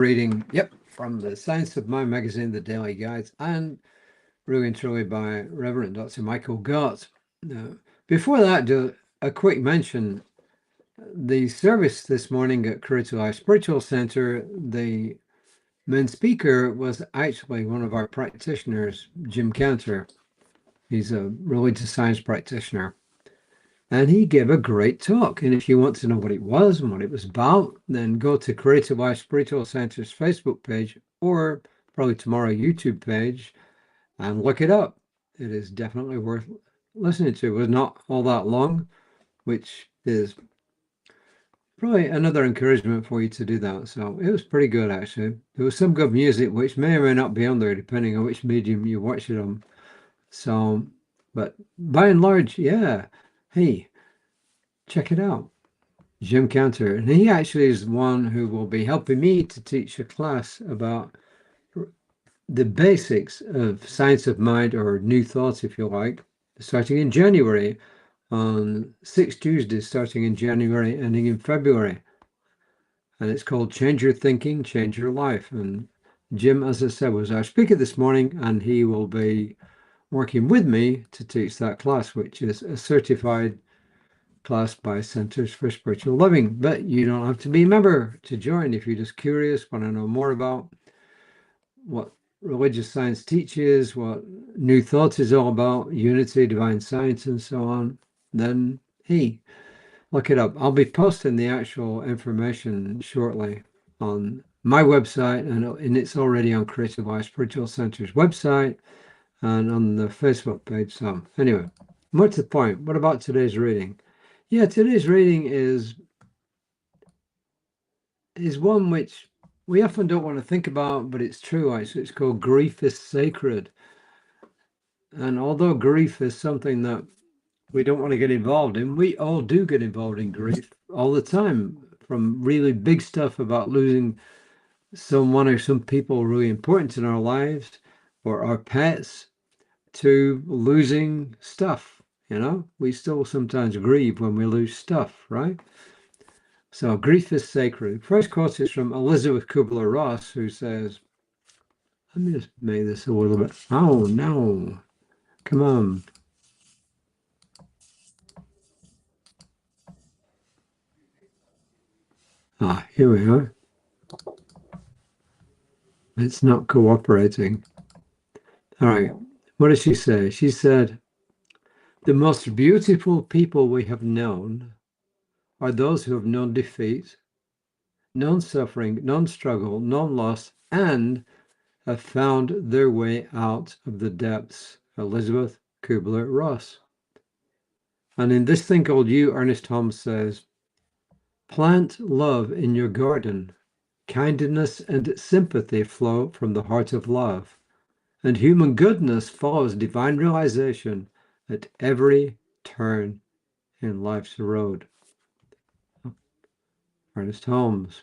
Reading, from the Science of Mind magazine, the Daily Guides, and really and truly by Rev Dr Michael Gott. Before that, do a quick mention. The service this morning at Creative Life Spiritual Center, the main speaker was actually one of our practitioners, Jim Cantor. He's a religious science practitioner. And he gave a great talk. And if you want to know what it was and what it was about, then go to Creative Life Spiritual Center's Facebook page, or probably tomorrow YouTube page, and look it up. It is definitely worth listening to. It was not all that long, which is probably another encouragement for you to do that. So it was pretty good, actually. There was some good music, which may or may not be on there, depending on which medium you watch it on. So, but by and large, yeah. Hey, check it out. Jim Cantor. And he actually is one who will be helping me to teach a class about the basics of science of mind, or new thoughts, if you like, starting in January, on 6 Tuesdays, starting in January, ending in February. And it's called Change Your Thinking, Change Your Life. And Jim, as I said, was our speaker this morning, and he will be working with me to teach that class, which is a certified class by Centers for Spiritual Living. But you don't have to be a member to join. If you're just curious, want to know more about what religious science teaches, what new thoughts is all about, unity, divine science, and so on, then hey, look it up. I'll be posting the actual information shortly on my website, and it's already on Creative Life Spiritual Center's website and on the Facebook page. So anyway, more to the point, what about today's reading? Yeah, today's reading is one which we often don't want to think about, but it's true. Actually, it's called Grief is Sacred. And although grief is something that we don't want to get involved in, we all do get involved in grief all the time, from really big stuff about losing someone or some people really important in our lives, or our pets, to losing stuff. We still sometimes grieve when we lose stuff, right? So grief is sacred. First quote is from Elizabeth Kubler-Ross, who says, let me just make this a little bit. Oh, no. Come on. Here we are. It's not cooperating. All right. What does she say? She said, the most beautiful people we have known are those who have known defeat, known suffering, known struggle, known loss, and have found their way out of the depths. Elizabeth Kubler-Ross. And in This Thing Called You, Ernest Holmes says, plant love in your garden. Kindness and sympathy flow from the heart of love, and human goodness follows divine realization at every turn in life's road. Ernest Holmes.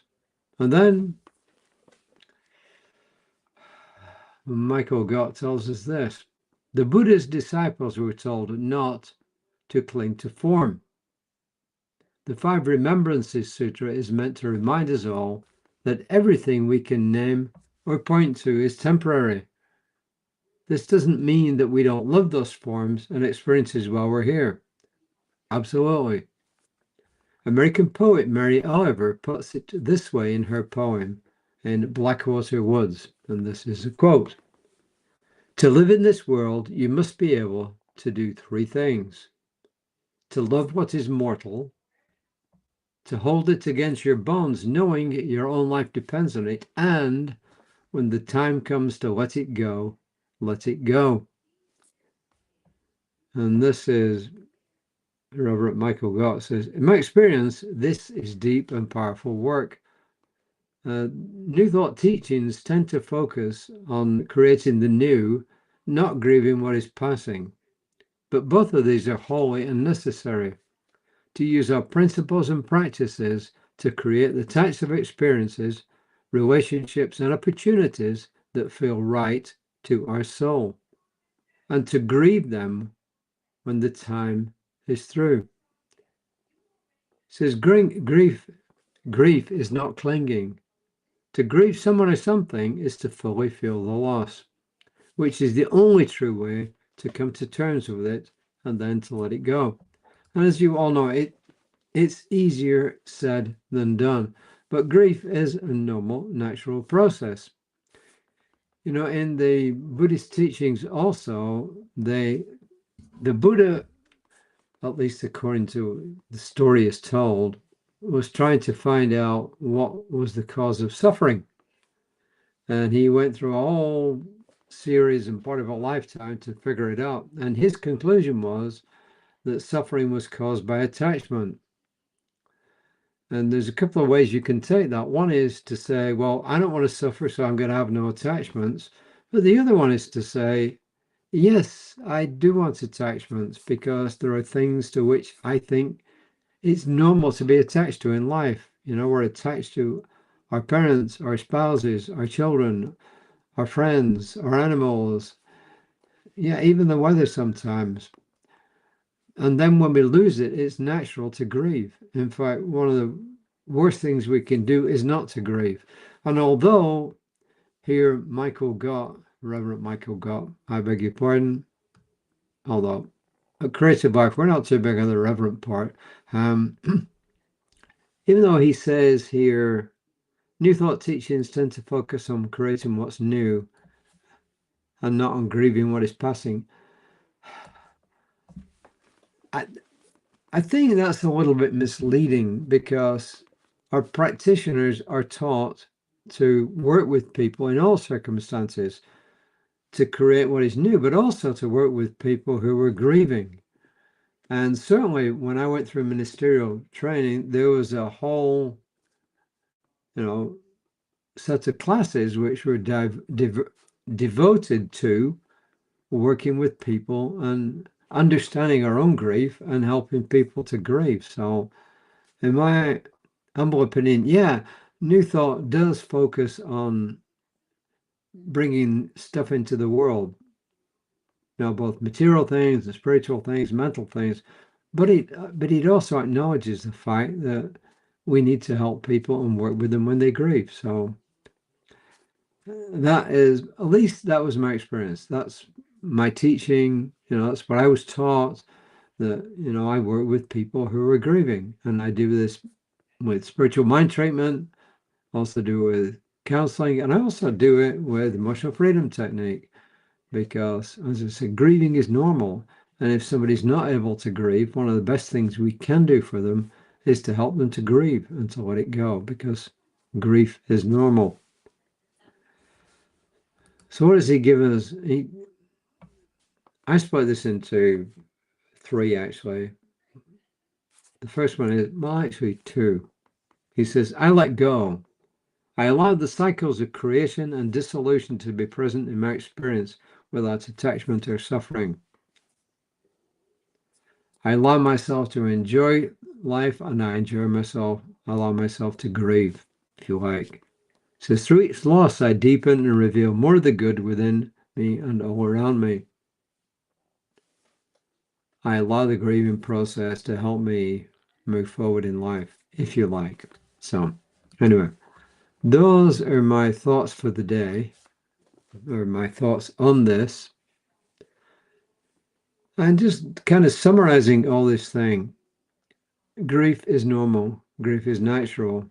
And then Michael Gott tells us this. The Buddha's disciples were told not to cling to form. The Five Remembrances Sutra is meant to remind us all that everything we can name or point to is temporary. This doesn't mean that we don't love those forms and experiences while we're here. Absolutely. American poet Mary Oliver puts it this way in her poem, in Blackwater Woods, and this is a quote. To live in this world, you must be able to do three things. To love what is mortal, to hold it against your bones, knowing your own life depends on it, and when the time comes to let it go, let it go. And this is Rev Michael Gott says, in my experience, this is deep and powerful work. New Thought teachings tend to focus on creating the new, not grieving what is passing. But both of these are wholly unnecessary. To use our principles and practices to create the types of experiences, relationships, and opportunities that feel right to our soul, and to grieve them when the time is through. It says grief is not clinging To grieve someone or something is to fully feel the loss, which is the only true way to come to terms with it and then to let it go. And as you all know, it's easier said than done, but grief is a normal, natural process. You know, in the Buddhist teachings also, the Buddha, at least according to the story is told, was trying to find out what was the cause of suffering. And he went through a whole series and part of a lifetime to figure it out. And his conclusion was that suffering was caused by attachment. And there's a couple of ways you can take that. One is to say, well, I don't want to suffer, so I'm going to have no attachments. But the other one is to say, yes, I do want attachments because there are things to which I think it's normal to be attached to in life. You know, we're attached to our parents, our spouses, our children, our friends, our animals, yeah, even the weather sometimes. And then when we lose it, it's natural to grieve. In fact, one of the worst things we can do is not to grieve. And although here Michael Gott, Reverend Michael Gott, I beg your pardon, although at Creative Life, we're not too big on the reverent part. Even though he says here, New Thought teachings tend to focus on creating what's new and not on grieving what is passing. I think that's a little bit misleading because our practitioners are taught to work with people in all circumstances to create what is new, but also to work with people who were grieving. And certainly when I went through ministerial training, there was a whole, set of classes which were devoted to working with people and understanding our own grief and helping people to grieve. So in my humble opinion, yeah, New Thought does focus on bringing stuff into the world, both material things and spiritual things, mental things, but it also acknowledges the fact that we need to help people and work with them when they grieve. So that is, at least that was my experience. That's my teaching, that's what I was taught, that, I work with people who are grieving, and I do this with spiritual mind treatment, also do it with counseling, and I also do it with emotional freedom technique, because as I said, grieving is normal. And if somebody's not able to grieve, one of the best things we can do for them is to help them to grieve and to let it go, because grief is normal. So what does he give us? I split this into three, actually. The first one is, well, actually two. He says, I let go. I allow the cycles of creation and dissolution to be present in my experience without attachment or suffering. I allow myself to enjoy life, and I enjoy myself. I allow myself to grieve, if you like. It says, through each loss, I deepen and reveal more of the good within me and all around me. I allow the grieving process to help me move forward in life, if you like. So, anyway, those are my thoughts for the day, or my thoughts on this. And just kind of summarizing all this thing, grief is normal, grief is natural.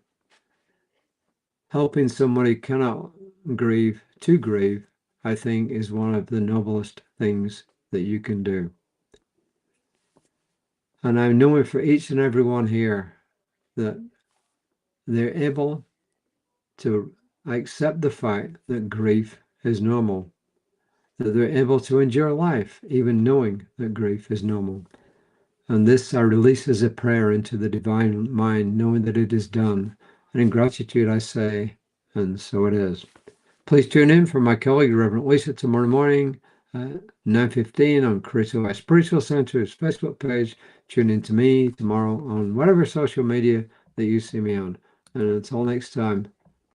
Helping somebody cannot grieve to grieve, I think, is one of the noblest things that you can do. And I'm knowing for each and every one here that they're able to accept the fact that grief is normal, that they're able to endure life, even knowing that grief is normal. And this I release as a prayer into the divine mind, knowing that it is done. And in gratitude I say, and so it is. Please tune in for my colleague, Reverend Lisa, tomorrow morning at 9:15 on Creative Life Spiritual Center's Facebook page. Tune in to me tomorrow on whatever social media that you see me on. And until next time,